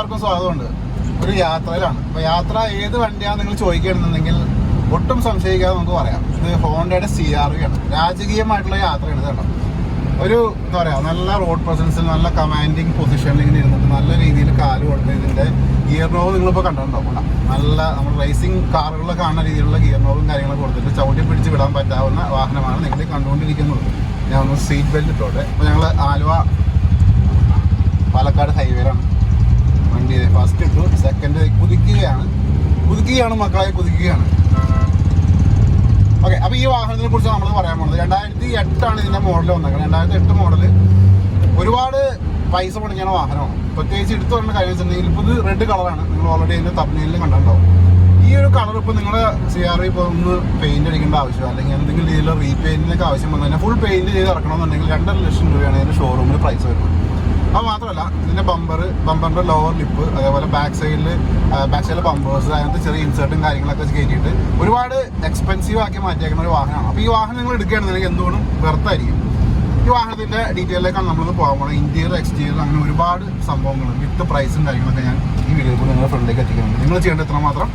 എല്ലാവർക്കും സ്വാഗതമുണ്ട്. ഒരു യാത്രയിലാണ്. അപ്പോൾ യാത്ര ഏത് വണ്ടിയാണ് നിങ്ങൾ ചോദിക്കുകയാണെന്നുണ്ടെങ്കിൽ ഒട്ടും സംശയിക്കാതെ നമുക്ക് പറയാം, ഇത് ഹോണ്ടയുടെ CR-V ആണ്. രാജകീയമായിട്ടുള്ള യാത്രയാണ് ഇത്. കേട്ടോ, ഒരു എന്താ പറയുക, നല്ല റോഡ് പ്രസൻസിൽ നല്ല കമാൻഡിങ് പൊസിഷനിൽ ഇങ്ങനെ ഇരുന്നിട്ട് നല്ല രീതിയിൽ കാല് കൊടുത്ത് ഇതിൻ്റെ ഗിയർ നോവ് നിങ്ങളിപ്പോൾ കണ്ടിട്ടുണ്ടാവും. നല്ല നമ്മൾ റേസിംഗ് കാറുകളിൽ കാണുന്ന രീതിയിലുള്ള ഗിയർ നോവും കാര്യങ്ങളൊക്കെ കൊടുത്തിട്ട് ചവിട്ടി പിടിച്ച് വിടാൻ പറ്റാവുന്ന വാഹനമാണ് നിങ്ങൾ കണ്ടുകൊണ്ടിരിക്കുന്നത്. ഞാൻ ഒന്ന് സീറ്റ് ബെൽറ്റ് ഇട്ടോട്ടെ. അപ്പോൾ ഞങ്ങൾ ആലുവ പാലക്കാട് ഹൈവേയിലാണ് വണ്ടി. ഫസ്റ്റ് ഇട്ടു, സെക്കൻഡ് കുതിക്കുകയാണ് മക്കളെ, കുതിക്കുകയാണ്. ഓക്കെ, അപ്പോൾ ഈ വാഹനത്തിനെ കുറിച്ച് നമ്മൾ പറയാൻ പോകുന്നത് 2008 ഇതിൻ്റെ മോഡൽ വന്നേക്കുന്നത്. 2008 മോഡല് ഒരുപാട് പൈസ മുടങ്ങിയാണ് വാഹനമാണ്. പ്രത്യേകിച്ച് എടുത്തു പറഞ്ഞ കാര്യം വെച്ചിട്ടുണ്ടെങ്കിൽ ഇപ്പോൾ ഇത് റെഡ് കളറാണ്. നിങ്ങൾ ഓൾറെഡി ഇതിൻ്റെ തബ്നയിലും കണ്ടിട്ടുണ്ടാവും. ഈ ഒരു കളർ ഇപ്പോൾ നിങ്ങളുടെ CR-V ഇപ്പോൾ ഒന്ന് പെയിൻറ്റ് അടിക്കേണ്ട ആവശ്യം, അല്ലെങ്കിൽ എന്തെങ്കിലും രീതിയിലുള്ള റീപെയിൻറ്റിനൊക്കെ ആവശ്യം വന്നു കഴിഞ്ഞാൽ ഫുൾ പെയിൻറ്റ് ചെയ്ത് ഇറക്കണമെന്നുണ്ടെങ്കിൽ 2.5 ലക്ഷം രൂപയാണ് ഇതിൻ്റെ ഷോറൂമിൽ പ്രൈസ് വരുന്നത്. അത് മാത്രമല്ല, ഇതിൻ്റെ ബമ്പറിൻ്റെ ലോവർ ലിപ്പ്, അതേപോലെ ബാക്ക് സൈഡിലെ ബമ്പേഴ്സ്, അതിനകത്ത് ചെറിയ ഇൻസേർട്ടും കാര്യങ്ങളൊക്കെ കയറ്റിയിട്ട് ഒരുപാട് എക്സ്പെൻസീവ് ആക്കി മാറ്റിയേക്കുന്ന ഒരു വാഹനമാണ്. അപ്പോൾ ഈ വാഹനം നിങ്ങൾ എടുക്കുകയാണെന്നുണ്ടെങ്കിൽ എന്തുകൊണ്ടും വെറുതായിരിക്കും. ഈ വാഹനത്തിൻ്റെ ഡീറ്റെയിലേക്കാണ് നമ്മളൊന്ന് പോകാൻ പോകുന്നത്. ഇന്റീരിയർ, എക്സ്റ്റീരിയർ, അങ്ങനെ ഒരുപാട് സംഭവങ്ങൾ വിത്ത് പ്രൈസും കാര്യങ്ങളൊക്കെ ഞാൻ ഈ വീഡിയോയിൽ കൂടി നിങ്ങളുടെ ഫ്രണ്ടിലേക്ക് എത്തിക്കുന്നുണ്ട്. നിങ്ങൾ ചെയ്യേണ്ട എത്ര മാത്രം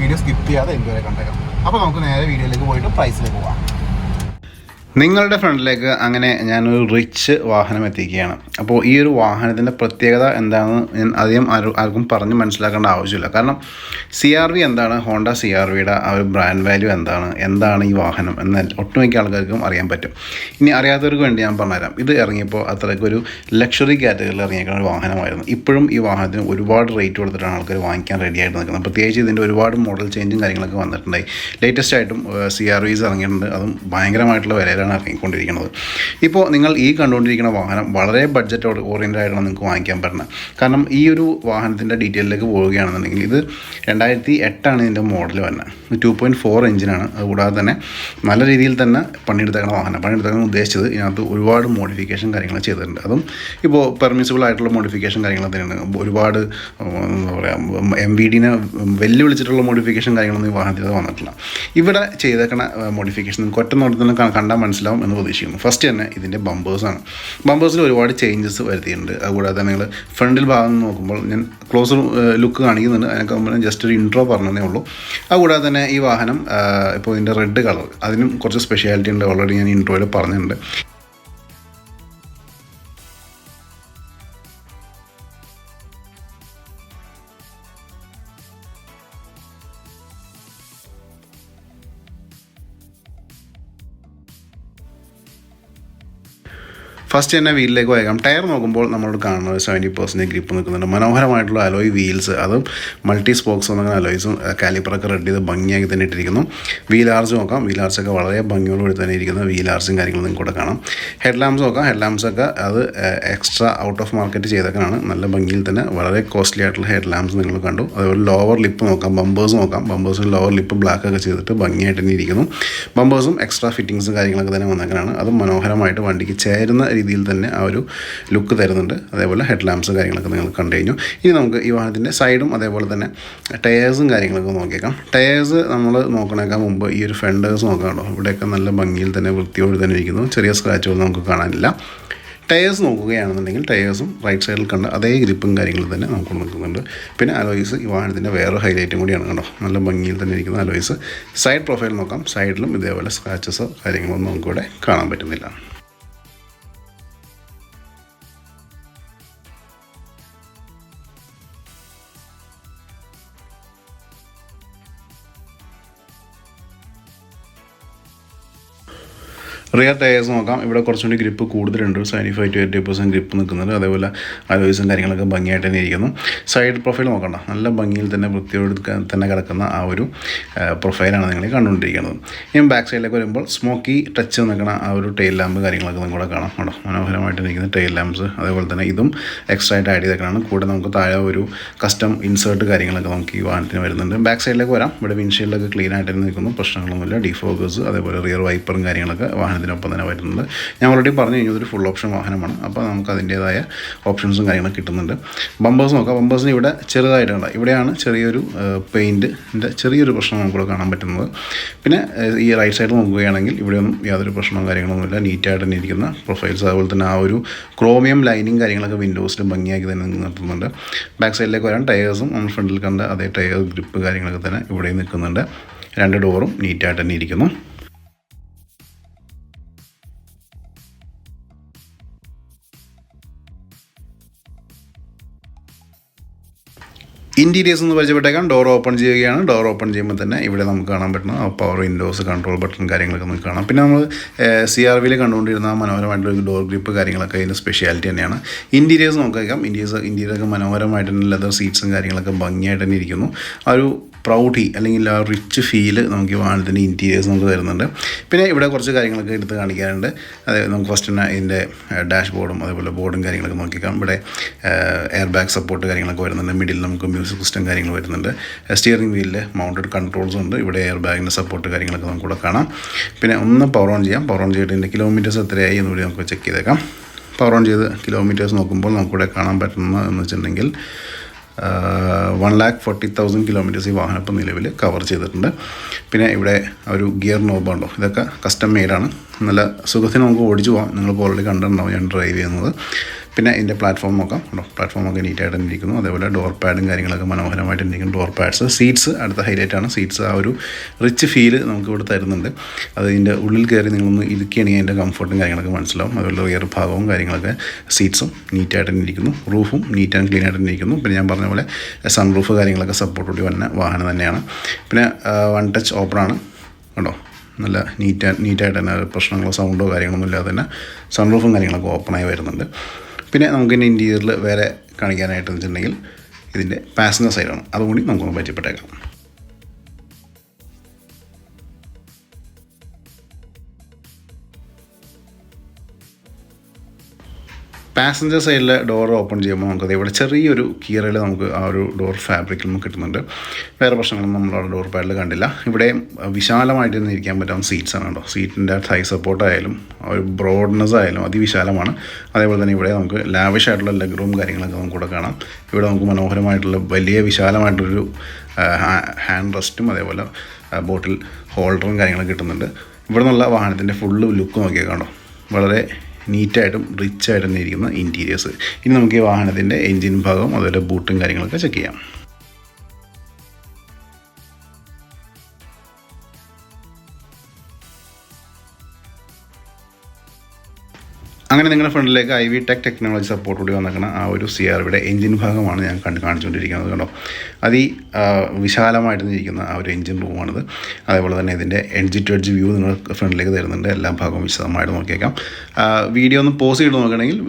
വീഡിയോ സ്കിപ്പ് ചെയ്യാതെ എൻജോയ് കണ്ടേക്കാം. അപ്പോൾ നമുക്ക് നേരെ വീഡിയോയിലേക്ക് പോയിട്ട് പ്രൈസിലേക്ക് പോകാം. നിങ്ങളുടെ ഫ്രണ്ടിലേക്ക് അങ്ങനെ ഞാനൊരു റിച്ച് വാഹനം എത്തിക്കുകയാണ്. അപ്പോൾ ഈ ഒരു വാഹനത്തിൻ്റെ പ്രത്യേകത എന്താണെന്ന് ഞാൻ അധികം ആർക്കും പറഞ്ഞ് മനസ്സിലാക്കേണ്ട ആവശ്യമില്ല. കാരണം CR-V എന്താണ്, ഹോണ്ട CR-Vയുടെ ആ ഒരു ബ്രാൻഡ് വാല്യൂ എന്താണ് ഈ വാഹനം എന്ന് ഒട്ടുമിക്ക ആൾക്കാർക്കും അറിയാൻ പറ്റും. ഇനി അറിയാത്തവർക്ക് വേണ്ടി ഞാൻ പറഞ്ഞുതരാം. ഇത് ഇറങ്ങിയപ്പോൾ അത്രയ്ക്കൊരു ലക്ഷറി കാറ്റഗറിയിൽ ഇറങ്ങിയേക്കുന്ന ഒരു വാഹനമായിരുന്നു. ഇപ്പോഴും ഈ വാഹനത്തിന് ഒരുപാട് റേറ്റ് കൊടുത്തിട്ടാണ് ആൾക്കാർ വാങ്ങിക്കാൻ റെഡി ആയിട്ട് നിൽക്കുന്നത്. പ്രത്യേകിച്ച് ഇതിൻ്റെ ഒരുപാട് മോഡൽ ചേഞ്ചും കാര്യങ്ങളൊക്കെ വന്നിട്ടുണ്ടായി. ലേറ്റസ്റ്റ് ആയിട്ടും CR-Vs ഇറങ്ങിയിട്ടുണ്ട്. അതും ഭയങ്കരമായിട്ടുള്ള വിലയിലാണ് ഇറങ്ങിക്കൊണ്ടിരിക്കുന്നത്. ഇപ്പോൾ നിങ്ങൾ ഈ കണ്ടുകൊണ്ടിരിക്കുന്ന വാഹനം വളരെ ബഡ്ജറ്റ് ഓറിയൻറ്റഡ് ആയിട്ടാണ് നിങ്ങൾക്ക് വാങ്ങിക്കാൻ പറ്റുന്നത്. കാരണം ഈ ഒരു വാഹനത്തിൻ്റെ ഡീറ്റെയിലേക്ക് പോവുകയാണെന്നുണ്ടെങ്കിൽ ഇത് 2008 ഇതിൻ്റെ മോഡൽ വരുന്നത്. 2.4 എഞ്ചിനാണ്. അതുകൂടാതെ തന്നെ നല്ല രീതിയിൽ തന്നെ പണിയെടുത്തേക്കുന്ന വാഹനം. പണിയെടുത്തേക്കാൻ ഉദ്ദേശിച്ചത് ഇതിനകത്ത് ഒരുപാട് മോഡിഫിക്കേഷൻ കാര്യങ്ങൾ ചെയ്തിട്ടുണ്ട്. അതും ഇപ്പോൾ പെർമിസിബിൾ ആയിട്ടുള്ള മോഡിഫിക്കേഷൻ കാര്യങ്ങൾ തന്നെയാണ്. ഒരുപാട് എന്താ പറയുക, MVDനെ വെല്ലുവിളിച്ചിട്ടുള്ള മോഡിഫിക്കേഷൻ കാര്യങ്ങളൊന്നും ഈ വാഹനത്തിൽ വന്നിട്ടില്ല. ഇവിടെ ചെയ്തേക്കുന്ന മോഡിഫിക്കേഷൻ നിങ്ങൾക്ക് ഒറ്റ നോട്ടത്തിൽ തന്നെ കണ്ടാൽ മനസ്സിലാവും എന്ന് പ്രതീക്ഷിക്കുന്നു. ഫസ്റ്റ് തന്നെ ഇതിൻ്റെ ബമ്പേഴ്സാണ്. ബമ്പേഴ്സിൽ ഒരുപാട് ചേഞ്ചസ് വരുത്തിയിട്ടുണ്ട്. അതുകൂടാതെ നിങ്ങൾ ഫ്രണ്ടിൽ ഭാഗം നോക്കുമ്പോൾ ഞാൻ ക്ലോസർ ലുക്ക് കാണിക്കുന്നുണ്ട്. അതിനൊക്കെ മുമ്പ് ജസ്റ്റ് ഒരു ഇൻട്രോ പറഞ്ഞതേ ഉള്ളൂ. അതുകൂടാതെ തന്നെ ഈ വാഹനം ഇപ്പോൾ ഇതിൻ്റെ റെഡ് കളർ, അതിനും കുറച്ച് സ്പെഷ്യാലിറ്റി ഉണ്ട്. ഓൾറെഡി ഞാൻ ഇൻട്രോയിൽ പറഞ്ഞിട്ടുണ്ട്. ഫസ്റ്റ് തന്നെ വീലിലേക്ക് പോയേക്കാം. ടയർ നോക്കുമ്പോൾ നമ്മളോട് കാണുന്ന ഒരു 70% ഗ്രിപ്പ് നിൽക്കുന്നുണ്ട്. മനോഹരമായിട്ടുള്ള അലോയ് വീൽസ്, അതും മൾട്ടി സ്പോക്സ് വന്ന അലോയ്സും കാലിപ്പറൊക്കെ റെഡ് ചെയ്ത് ഭംഗിയാക്കി തന്നെ ഇട്ടിരിക്കുന്നു. വീൽ ആർച്ച് നോക്കാം. വീൽ ആർച്ചൊക്കെ വളരെ ഭംഗിയോടുകൂടി തന്നെ ഇരിക്കുന്ന വീൽ ആർച്ചും കാര്യങ്ങളും നിങ്ങൾക്ക് കൂടെ കാണാം. ഹെഡ് ലാംപ്സ് നോക്കാം. ഹെഡ് ലാംപ്സൊക്കെ അത് എക്സ്ട്രാ ഔട്ട് ഓഫ് മാർക്കറ്റ് ചെയ്തേക്കാനാണ്. നല്ല ഭംഗിയിൽ തന്നെ വളരെ കോസ്റ്റ്ലി ആയിട്ടുള്ള ഹെഡ് ലാംപ്സ് നിങ്ങൾ കണ്ടു. അതുപോലെ ലോവർ ലിപ്പ് നോക്കാം. ബമ്പേഴ്സ് നോക്കാം. ബമ്പേഴ്സിന് ലോവർ ലിപ്പ് ബ്ലാക്ക് ഒക്കെ ചെയ്തിട്ട് ഭംഗിയായിട്ട് തന്നെ ഇരിക്കുന്നു. ബമ്പേഴ്സും എക്സ്ട്രാ ഫിറ്റിങ്സും കാര്യങ്ങളൊക്കെ തന്നെ വന്നേക്കാനാണ്. അതും മനോഹരമായിട്ട് വണ്ടിക്ക് ചേരുന്ന രീതിയിൽ തന്നെ ആ ഒരു ലുക്ക് തരുന്നുണ്ട്. അതേപോലെ ഹെഡ് ലാംപ്സ് കാര്യങ്ങളൊക്കെ നിങ്ങൾ കണ്ടു കഴിഞ്ഞു. ഇനി നമുക്ക് ഈ വാഹനത്തിൻ്റെ സൈഡും അതേപോലെ തന്നെ ടയേഴ്സും കാര്യങ്ങളൊക്കെ നോക്കിയേക്കാം. ടയേഴ്സ് നമ്മൾ നോക്കണേക്കാൾ മുമ്പ് ഈ ഒരു ഫെൻഡേഴ്സ് നോക്കാമല്ലോ. ഇവിടെയൊക്കെ നല്ല ഭംഗിയിൽ തന്നെ വൃത്തിയോട് തന്നെ ഇരിക്കുന്നു. ചെറിയ സ്ക്രാച്ചുകൾ നമുക്ക് കാണാനില്ല. ടയേഴ്സ് നോക്കുകയാണെന്നുണ്ടെങ്കിൽ ടയേഴ്സും റൈറ്റ് സൈഡിൽ കണ്ട് അതേ ഗ്രിപ്പും കാര്യങ്ങളും തന്നെ നമുക്ക് നിൽക്കുന്നുണ്ട്. പിന്നെ അലോയ്സ് ഈ വാഹനത്തിൻ്റെ വേറെ ഹൈലൈറ്റും കൂടിയാണ് കേട്ടോ. നല്ല ഭംഗിയിൽ തന്നെ ഇരിക്കുന്ന അലോയ്സ്. സൈഡ് പ്രൊഫൈൽ നോക്കാം. സൈഡിലും ഇതേപോലെ സ്ക്രാച്ചസോ കാര്യങ്ങളൊന്നും നമുക്കിവിടെ കാണാൻ പറ്റുന്നില്ല. റിയർ ടയേഴ്സ് നോക്കാം. ഇവിടെ കുറച്ചുകൂടി ഗ്രിപ്പ് കൂടുതലുണ്ട്. 75 to 80% ഗ്രിപ്പ് നിൽക്കുന്നുണ്ട്. അതേപോലെ അലോയ്സും കാര്യങ്ങളൊക്കെ ഭംഗിയായിട്ട് തന്നെ ഇരിക്കുന്നു. സൈഡ് പ്രൊഫൈൽ നോക്കണ്ട, നല്ല ഭംഗിയിൽ തന്നെ വൃത്തിയോട് തന്നെ കിടക്കുന്ന ആ ഒരു പ്രൊഫൈലാണ് നിങ്ങൾ കണ്ടുകൊണ്ടിരിക്കുന്നത്. ഇനി ബാക്ക് സൈഡിലേക്ക് വരുമ്പോൾ സ്മോക്കി ടച്ച് നിൽക്കുന്ന ആ ഒരു ടെയിൽ ലാമ്പ് കാര്യങ്ങളൊക്കെ നിങ്ങളെ കാണാം കേട്ടോ. മനോഹരമായിട്ട് ഇരിക്കുന്ന ടെയിൽ ലാമ്പ്സ്. അതേപോലെ തന്നെ ഇതും എക്സ്ട്രാ ആയിട്ട് ആഡ് ചെയ്തേക്കാണ്. കൂടെ നമുക്ക് താഴെ ഒരു കസ്റ്റം ഇൻസേർട്ട് കാര്യങ്ങളൊക്കെ നമുക്ക് ഈ വാഹനത്തിന് വരുന്നുണ്ട്. ബാക്ക് സൈഡിലേക്ക് വരാം. ഇവിടെ വിൻഷീൽഡൊക്കെ ക്ലീൻ ആയിട്ട് നിൽക്കുന്നു. പ്രശ്നങ്ങളൊന്നുമില്ല. ഡിഫോക്കേഴ്സ് അതേപോലെ റിയർ വൈപ്പറും കാര്യങ്ങളൊക്കെ വാഹനം വാഹനത്തിനൊപ്പം തന്നെ വരുന്നത്. ഞാൻ ഓൾറെഡി പറഞ്ഞു കഴിഞ്ഞാൽ ഇതൊരു ഫുൾ ഓപ്ഷൻ വാഹനമാണ്. അപ്പോൾ നമുക്ക് അതിൻ്റേതായ ഓപ്ഷൻസും കാര്യങ്ങളൊക്കെ കിട്ടുന്നുണ്ട്. ബമ്പേഴ്സ് നോക്കാം. ബമ്പേഴ്സിന് ഇവിടെ ചെറുതായിട്ടുണ്ട്, ഇവിടെയാണ് ചെറിയൊരു പെയിൻറ്റിൻ്റെ ചെറിയൊരു പ്രശ്നം നമുക്കിവിടെ കാണാൻ പറ്റുന്നത്. പിന്നെ ഈ റൈറ്റ് സൈഡ് നോക്കുകയാണെങ്കിൽ ഇവിടെയൊന്നും യാതൊരു പ്രശ്നവും കാര്യങ്ങളൊന്നുമില്ല, നീറ്റായിട്ട് തന്നെ ഇരിക്കുന്ന പ്രൊഫൈൽസ്. അതുപോലെ തന്നെ ആ ഒരു ക്രോമിയം ലൈനിങ് കാര്യങ്ങളൊക്കെ വിൻഡോസിൽ ഭംഗിയാക്കി തന്നെ നിർത്തുന്നുണ്ട്. ബാക്ക് സൈഡിലേക്ക് വരാൻ ടയേഴ്സും നമ്മൾ ഫ്രണ്ടിൽ കണ്ട അതേ ടയർ ഗ്രിപ്പ് കാര്യങ്ങളൊക്കെ തന്നെ ഇവിടെ നിൽക്കുന്നുണ്ട്. 2 ഡോറും നീറ്റായിട്ട് തന്നെ ഇരിക്കുന്നു. ഇൻറ്റീരിയേഴ്സ് ഒന്ന് പരിചയപ്പെട്ടേക്കാം. ഡോർ ഓപ്പൺ ചെയ്യുകയാണ്. ഡോർ ഓപ്പൺ ചെയ്യുമ്പോൾ തന്നെ ഇവിടെ നമുക്ക് കാണാൻ പറ്റുന്ന പവർ വിൻഡോസ്, കൺട്രോൾ ബട്ടൺ കാര്യങ്ങളൊക്കെ നമുക്ക് കാണാം. പിന്നെ നമ്മൾ CR-Vയിൽ കണ്ടുകൊണ്ടിരുന്ന മനോഹരമായിട്ടുള്ള ഡോർ ഗ്രിപ്പ് കാര്യങ്ങളൊക്കെ ഇതിൻ്റെ സ്പെഷ്യാലിറ്റി തന്നെയാണ്. ഇൻറ്റീരിയേഴ്സ് നോക്കാം. ഇൻറ്റീരിയറൊക്കെ മനോഹരമായിട്ട് തന്നെ ലെതർ സീറ്റ്സും കാര്യങ്ങളൊക്കെ ഭംഗിയായിട്ട് തന്നെ ഇരിക്കുന്നു. ആ ഒരു പ്രൗഡി അല്ലെങ്കിൽ ആ റിച്ച് ഫീല് നമുക്ക് ഈ വാഹനത്തിൻ്റെ ഇൻറ്റീരിയേഴ്സ് നമുക്ക് തരുന്നുണ്ട്. പിന്നെ ഇവിടെ കുറച്ച് കാര്യങ്ങളൊക്കെ എടുത്ത് കാണിക്കാനുണ്ട്. അതായത് നമുക്ക് ഫസ്റ്റ് തന്നെ ഇതിൻ്റെ ഡാഷ് ബോർഡും അതേപോലെ ബോർഡും കാര്യങ്ങളൊക്കെ നോക്കിക്കാം. ഇവിടെ എയർ ബാഗ് സപ്പോർട്ട് കാര്യങ്ങളൊക്കെ വരുന്നുണ്ട്. മിഡിൽ നമുക്ക് മ്യൂസിക് സിസ്റ്റം കാര്യങ്ങൾ വരുന്നുണ്ട്. സ്റ്റിയറിംഗ് വീലിൽ മൗണ്ടഡ് കൺട്രോൾസ് ഉണ്ട്. ഇവിടെ എയർ ബാഗിൻ്റെ സപ്പോർട്ട് കാര്യങ്ങളൊക്കെ നമുക്കിവിടെ കാണാം. പിന്നെ ഒന്ന് പവർ ഓൺ ചെയ്യാം. പവർ ഓൺ ചെയ്തിട്ട് ഇതിൻ്റെ കിലോമീറ്റേഴ്സ് എത്രയായി എന്നുകൂടി നമുക്ക് ചെക്ക് ചെയ്തേക്കാം. പവർ ഓൺ ചെയ്ത് കിലോമീറ്റേഴ്സ് നോക്കുമ്പോൾ നമുക്കിവിടെ കാണാൻ പറ്റുന്നത് എന്ന് വെച്ചിട്ടുണ്ടെങ്കിൽ 1,40,000 കിലോമീറ്റേഴ്സ് ഈ വാഹനം ഇപ്പോൾ നിലവിൽ കവർ ചെയ്തിട്ടുണ്ട്. പിന്നെ ഇവിടെ ഒരു ഗിയർ നോബ് ഉണ്ടോ, ഇതൊക്കെ കസ്റ്റം മെയ്ഡാണ്. നല്ല സുഖത്തിന് നമുക്ക് ഓടിച്ചു പോകാം. നിങ്ങൾക്ക് ഓൾറെഡി കണ്ടിട്ടുണ്ടാവും ഞാൻ ഡ്രൈവ് ചെയ്യുന്നത്. പിന്നെ ഇതിൻ്റെ പ്ലാറ്റ്ഫോം നോക്കാം. പ്ലാറ്റ്ഫോമൊക്കെ നീറ്റായിട്ട് തന്നെ ഇരിക്കുന്നു. അതേപോലെ ഡോർ പാഡും കാര്യങ്ങളൊക്കെ മനോഹരമായിട്ട് ഇരിക്കുന്നു. ഡോർ പാഡ്സ്, സീറ്റ്സ് അടുത്ത ഹൈലൈറ്റാണ്. സീറ്റ്സ് ആ ഒരു റിച്ച് ഫീല് നമുക്ക് ഇവിടെ തരുന്നുണ്ട്. അത് ഇതിൻ്റെ ഉള്ളിൽ കയറി നിങ്ങളൊന്ന് ഇരിക്കുകയാണെങ്കിൽ അതിൻ്റെ കംഫർട്ടും കാര്യങ്ങളൊക്കെ മനസ്സിലാവും. അതുപോലെ റിയർ ഭാഗവും കാര്യങ്ങളൊക്കെ സീറ്റ്സും നീറ്റായിട്ട് തന്നെ ഇരിക്കുന്നു. റൂഫും നീറ്റ് ആൻഡ് ക്ലീൻ ആയിട്ട് തന്നെ ഇരിക്കുന്നു. പിന്നെ ഞാൻ പറഞ്ഞ പോലെ സൺ റൂഫ് കാര്യങ്ങളൊക്കെ സപ്പോർട്ടോടി വന്ന വാഹനം തന്നെയാണ്. പിന്നെ 1 ടച്ച് ഓപ്പണാണ് കണ്ടോ, നല്ല നീറ്റായിട്ട് തന്നെ പ്രശ്നങ്ങളോ സൗണ്ടോ കാര്യങ്ങളൊന്നും ഇല്ലാതെ തന്നെ സൺറൂഫും കാര്യങ്ങളൊക്കെ ഓപ്പണായി വരുന്നുണ്ട്. പിന്നെ നമുക്കിൻ്റെ ഇൻറ്റീരിയറിൽ വേറെ കാണിക്കാനായിട്ട് വെച്ചിട്ടുണ്ടെങ്കിൽ ഇതിൻ്റെ പാസഞ്ചർ സൈഡാണ്, അതുകൂടി നമുക്കൊന്ന് പരിചയപ്പെട്ടേക്കാം. പാസഞ്ചർ സൈഡിൽ ഡോർ ഓപ്പൺ ചെയ്യുമ്പോൾ നമുക്കത് ഇവിടെ ചെറിയൊരു കീറൽ നമുക്ക് ആ ഒരു ഡോർ ഫാബ്രിക്കിൽ നമുക്ക് കിട്ടുന്നുണ്ട്. വേറെ പ്രശ്നങ്ങളൊന്നും നമ്മളവിടെ ഡോർ പാഡിൽ കണ്ടില്ല. ഇവിടെ വിശാലമായിട്ട് തന്നെ ഇരിക്കാൻ പറ്റാവുന്ന സീറ്റ്സാണ് കേട്ടോ. സീറ്റിൻ്റെ തൈ സപ്പോർട്ടായാലും ഒരു ബ്രോഡ്നെസ് ആയാലും അതിവിശാലമാണ്. അതേപോലെ തന്നെ ഇവിടെ നമുക്ക് ലാവിഷ് ആയിട്ടുള്ള ലെഗ് റൂം കാര്യങ്ങളൊക്കെ നമുക്കിവിടെ കാണാം. ഇവിടെ നമുക്ക് മനോഹരമായിട്ടുള്ള വലിയ വിശാലമായിട്ടൊരു ഹാൻഡ് റെസ്റ്റും അതേപോലെ ബോട്ടിൽ ഹോൾഡറും കാര്യങ്ങളൊക്കെ കിട്ടുന്നുണ്ട്. ഇവിടെ നിന്നുള്ള വാഹനത്തിൻ്റെ ഫുള്ള് ലുക്ക് നോക്കിയാൽ കാണോ, വളരെ നീറ്റായിട്ടും റിച്ചായിട്ട് തന്നെ ഇരിക്കുന്ന ഇൻറ്റീരിയേഴ്സ്. ഇനി നമുക്ക് ഈ വാഹനത്തിൻ്റെ എൻജിൻ ഭാഗം അതുപോലെ ബൂട്ടും കാര്യങ്ങളൊക്കെ ചെക്ക് ചെയ്യാം. അങ്ങനെ നിങ്ങളുടെ ഫ്രണ്ടിലേക്ക് IV ടെക് ടെക്നോളജി സപ്പോർട്ട് കൂടി വന്നിരിക്കുന്ന ആ ഒരു CR-Vയുടെ എൻജിൻ ഭാഗമാണ് ഞാൻ കാണിച്ചുകൊണ്ടിരിക്കുന്നത് കേട്ടോ. വിശാലമായിട്ട് ഇരിക്കുന്ന ആ ഒരു എൻജിൻ റൂമാണിത്. അതേപോലെ തന്നെ ഇതിൻ്റെ എഡ്ജ് ടു എഡ്ജ് വ്യൂ നിങ്ങൾ ഫ്രണ്ടിലേക്ക് തരുന്നുണ്ട്. എല്ലാ ഭാഗവും വിശദമായിട്ട് നോക്കിയേക്കാം. വീഡിയോ ഒന്ന് പോസ് ചെയ്ത് നോക്കുകയാണെങ്കിൽ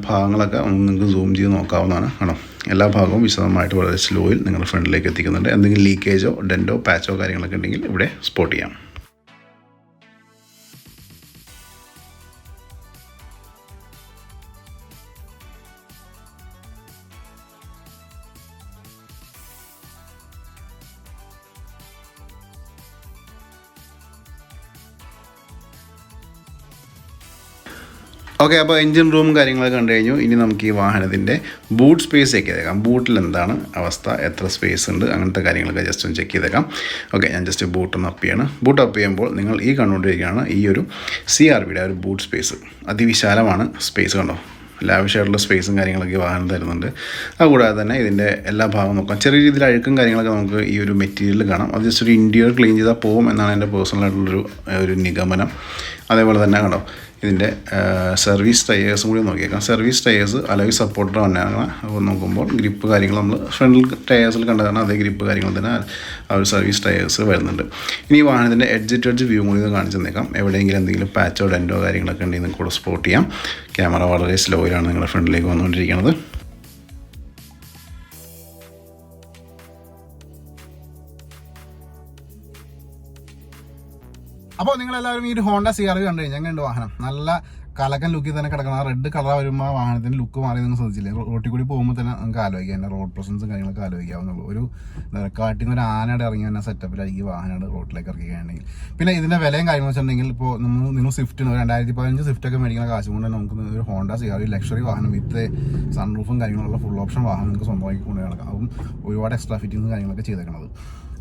ഭാഗങ്ങളൊക്കെ നിങ്ങൾക്ക് സൂം ചെയ്ത് നോക്കാവുന്നതാണ് കേട്ടോ. എല്ലാ ഭാഗവും വിശദമായിട്ട് വളരെ സ്ലോയിൽ നിങ്ങളുടെ ഫ്രണ്ടിലേക്ക് എത്തിക്കുന്നുണ്ട്. എന്തെങ്കിലും ലീക്കേജോ ഡെൻറ്റോ പാച്ചോ കാര്യങ്ങളൊക്കെ ഉണ്ടെങ്കിൽ ഇവിടെ സ്പോട്ട് ചെയ്യാം. ഓക്കെ, അപ്പോൾ എൻജിൻ റൂം കാര്യങ്ങളൊക്കെ കണ്ടു കഴിഞ്ഞു. ഇനി നമുക്ക് ഈ വാഹനത്തിൻ്റെ ബൂട്ട് സ്പേസ് ചെക്ക് ചെയ്തേക്കാം. ബൂട്ടിൽ എന്താണ് അവസ്ഥ, എത്ര സ്പേസ് ഉണ്ട്, അങ്ങനത്തെ കാര്യങ്ങളൊക്കെ ജസ്റ്റ് ഒന്ന് ചെക്ക് ചെയ്തേക്കാം. ഓക്കെ, ഞാൻ ജസ്റ്റ് ബൂട്ടൊന്ന് അപ്പ് ചെയ്യാണ്. ബൂട്ട് അപ്പ് ചെയ്യുമ്പോൾ നിങ്ങൾ ഈ കണ്ടുകൊണ്ടിരിക്കുകയാണ് ഈ ഒരു CR-Vയുടെ ഒരു ബൂട്ട് സ്പേസ്. അതിവിശാലമാണ് സ്പേസ് കണ്ടോ. ലാവിഷായിട്ടുള്ള സ്പേസും കാര്യങ്ങളൊക്കെ വാഹനം തരുന്നുണ്ട്. അതുകൂടാതെ തന്നെ ഇതിൻ്റെ എല്ലാ ഭാഗവും നോക്കാം. ചെറിയ രീതിയിൽ അഴുക്കും കാര്യങ്ങളൊക്കെ നമുക്ക് ഈ ഒരു മെറ്റീരിയൽ കാണാം. അത് ജസ്റ്റ് ഒരു ഇൻറ്റീരിയർ ക്ലീൻ ചെയ്താൽ പോകും എന്നാണ് എൻ്റെ പേഴ്സണലായിട്ടുള്ളൊരു നിഗമനം. അതേപോലെ തന്നെ കണ്ടോ ഇതിൻ്റെ സർവീസ് ടയേഴ്സും കൂടി നോക്കിയേക്കാം. സർവീസ് ടയേഴ്സ് അലോയ് സപ്പോർട്ടർ തന്നെയാണ്. അപ്പോൾ നോക്കുമ്പോൾ ഗ്രിപ്പ് കാര്യങ്ങൾ നമ്മൾ ഫ്രണ്ടിൽ ടയേഴ്സിൽ കണ്ടതാണ് അതേ ഗ്രിപ്പ് കാര്യങ്ങൾ തന്നെ ആ ഒരു സർവീസ് ടയേഴ്സ് വരുന്നുണ്ട്. ഇനി വാഹനത്തിൻ്റെ എഡ്ജ് ടു എഡ്ജ് വ്യൂ കൂടി കാണിച്ചു തന്നേക്കാം. എവിടെയെങ്കിലും എന്തെങ്കിലും പാച്ചോ ഡെൻറ്റോ കാര്യങ്ങളൊക്കെ ഉണ്ടെങ്കിൽ നിങ്ങൾക്ക് കൂടെ സ്പോട്ട് ചെയ്യാം. ക്യാമറ വളരെ സ്ലോയിലാണ് നിങ്ങളുടെ ഫ്രണ്ടിലേക്ക് വന്നുകൊണ്ടിരിക്കുന്നത്. അപ്പോൾ നിങ്ങളെല്ലാവരും ഈ ഒരു ഹോണ്ട CR-V കണ്ടു കഴിഞ്ഞാൽ എങ്ങനെയുണ്ട് വാഹനം? നല്ല കലക്കൻ ലുക്കിൽ തന്നെ കിടക്കണം. ആ റെഡ് കളർ വരുമ്പോൾ ആ വാഹനത്തിന്റെ ലുക്ക് മാറി നിങ്ങൾ ശ്രദ്ധിച്ചില്ലേ? റോട്ടിൽ കൂടി പോകുമ്പോൾ തന്നെ നിങ്ങൾക്ക് ആലോചിക്കാം, എൻ്റെ റോഡ് പ്രസൻസും കാര്യങ്ങളൊക്കെ ആലോചിക്കാവുന്നുള്ളൂ. ഒരു കാട്ടിൽ നിന്ന് ഒരു ആനയുടെ ഇറങ്ങി വന്ന സെറ്റപ്പിലായിരിക്കും ഈ വാഹനമാണ് റോഡിലേക്ക് ഇറക്കുകയാണെങ്കിൽ. പിന്നെ ഇതിന്റെ വിലയും കാര്യങ്ങൾ വെച്ചിട്ടുണ്ടെങ്കിൽ ഇപ്പോൾ നിങ്ങൾ സ്വിഫ്റ്റിന് 2015 സ്വിഫ്റ്റ് ഒക്കെ മേടിക്കുന്ന കാശ് കൊണ്ട് തന്നെ നമുക്ക് ഒരു ഹോണ്ട CR-V ലക്ഷറി വാഹനം വിത്ത് സൺറൂഫും കാര്യങ്ങളുള്ള ഫുൾ ഓപ്ഷൻ വാഹനം നിങ്ങൾക്ക് സ്വന്തമാക്കി കൊണ്ട് നടക്കാം. അതും ഒരുപാട് എക്സ്ട്രാ ഫിറ്റിംഗ്സും കാര്യങ്ങളൊക്കെ ചെയ്തേക്കുന്നത്.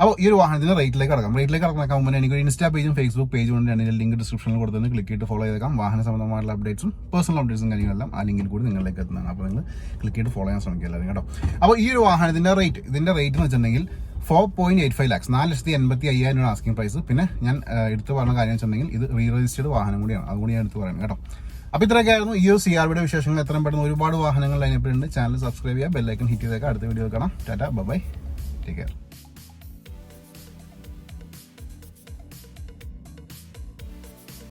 അപ്പോൾ ഈ ഒരു വാഹനത്തിന് റേറ്റിലേക്ക് കടക്കാം. റേറ്റിലേക്ക് കടക്കാൻ മുമ്പ് എനിക്ക് ഒരു ഇൻസ്റ്റാ പേജും ഫേസ്ബുക്ക് പേജും ഉണ്ട്. അതിൻ്റെ ലിങ്ക് ഡിസ്ക്രിപ്ഷനിൽ കൊടുത്തതിന് ക്ലിക്ക് ചെയ്തിട്ട് ഫോളോ ചെയ്തേക്കാം. വാഹന സംബന്ധമായിട്ടുള്ള അപ്ഡേറ്റ്സും പേഴ്സണൽ അപ്ഡേറ്റ്സും കാര്യങ്ങളെല്ലാം ആ ലിങ്കിൽ കൂടി നിങ്ങളിലേക്ക് എത്തുന്നതാണ്. അപ്പോൾ നിങ്ങൾ ക്ലിക്ക് ചെയ്ത് ഫോളോ ചെയ്യാൻ ശ്രമിക്കുക എല്ലാവരും കേട്ടോ. അപ്പോൾ ഈ ഒരു വാഹനത്തിൻ്റെ റേറ്റ് എന്ന് വെച്ചിട്ടുണ്ടെങ്കിൽ 4.85 lakhs, 4,85,000 രൂപ ആസ്കിംഗ് പ്രൈസ്. പിന്നെ ഞാൻ എടുത്ത് പറഞ്ഞ കാര്യം വെച്ചിട്ടുണ്ടെങ്കിൽ ഇത് റീ രജിസ്റ്റേർഡ് വാഹനം കൂടിയാണ്, അതുകൂടി ഞാൻ എടുത്ത് പറയുന്നത് കേട്ടോ. അപ്പോൾ ഇത്രയൊക്കെ ആയിരുന്നു ഈ ഒരു CR-Vയുടെ വിശേഷങ്ങൾ. എത്രയും പെട്ടെന്ന് ഒരുപാട് വാഹനങ്ങൾ അതിനെപ്പോഴുണ്ട്. ചാനൽ സബ്സ്ക്രൈബ് ചെയ്യുക, ബെല്ലൈക്കൺ ഹിറ്റ് ചെയ്തേക്കാം. അടുത്ത വീഡിയോ കാണാം. ടാറ്റ, ബൈ, ടേക്ക് കെയർ.